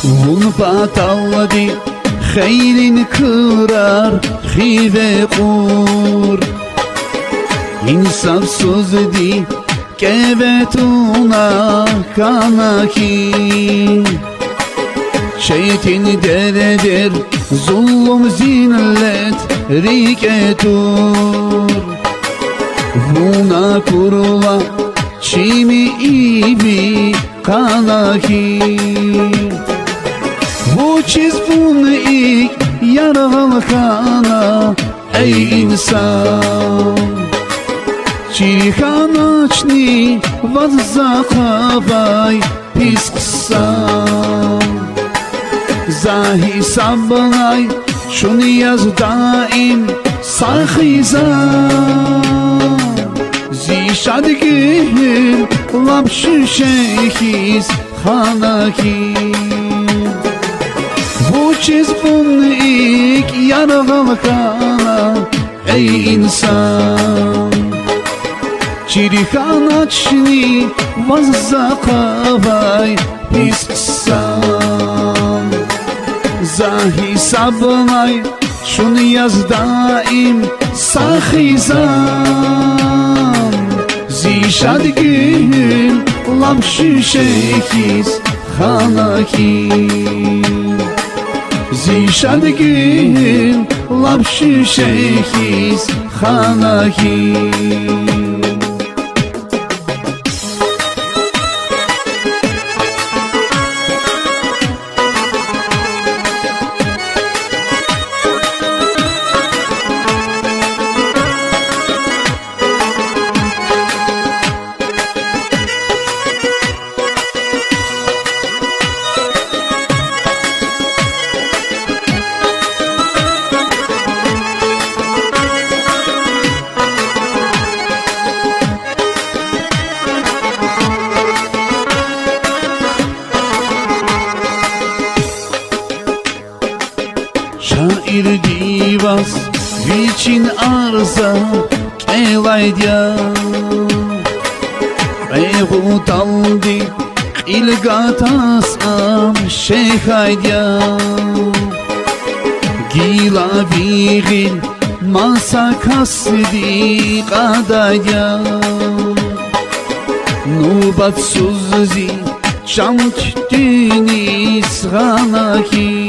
Vun pataldi xeylin kırar hive kur. İnsafsız di kevetuna kanaki. Şeytin deredir zulüm zinlet riketur. Vuna kurula çimi ibi kanaki. Bu çizbun ilk yaralı kana ey insan. Çirkanaçni vazzakabay pis kısam. Zahi sablay şunu yaz daim sahizam. Zişadgil lapşı şeyhiz hanaki. Bu çizbun ilk yaralı kana ey insan. Çirkanaçni vazzakabay pis kısam. Zahi sablay şunu yaz daim sahizam. Zişadgil lapşı şeyhiz hanaki. Zişadgil lapşı şeyhiz hanaki. Şair divas viçin arza kelaydya. Eğutaldi ilgatas am şeyhaydya. Gila vigil masa kasdi qadayya. Nubat suzzi çamçtiniz ghanaki.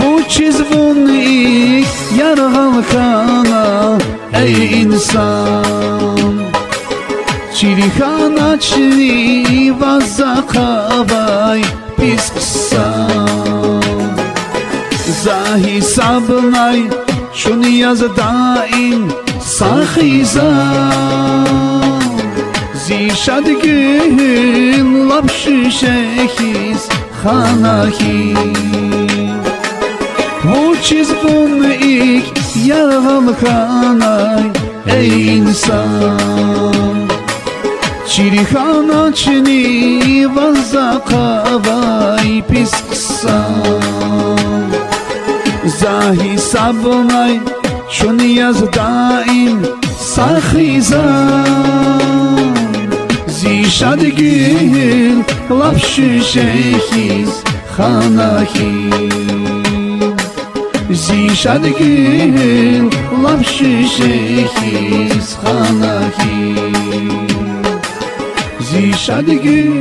Bu çizbun ilk yaralı kana ey insan. Çirkanaçni vazzakabay pis kısam. Zahi sablay şunu yaz daim sahizam. Zişadgil lapşı şeyhiz hanaki. Bu çizbun ilk yaralı kanay ey insan. Çirkanaçni vazzakabay pis kısam. Zahi sablay şunu yaz daim sahizam. Zişadgil lapşı şeyhiz hanaki. Zişadgil lapşı şeyhiz hanaki. Zişadgil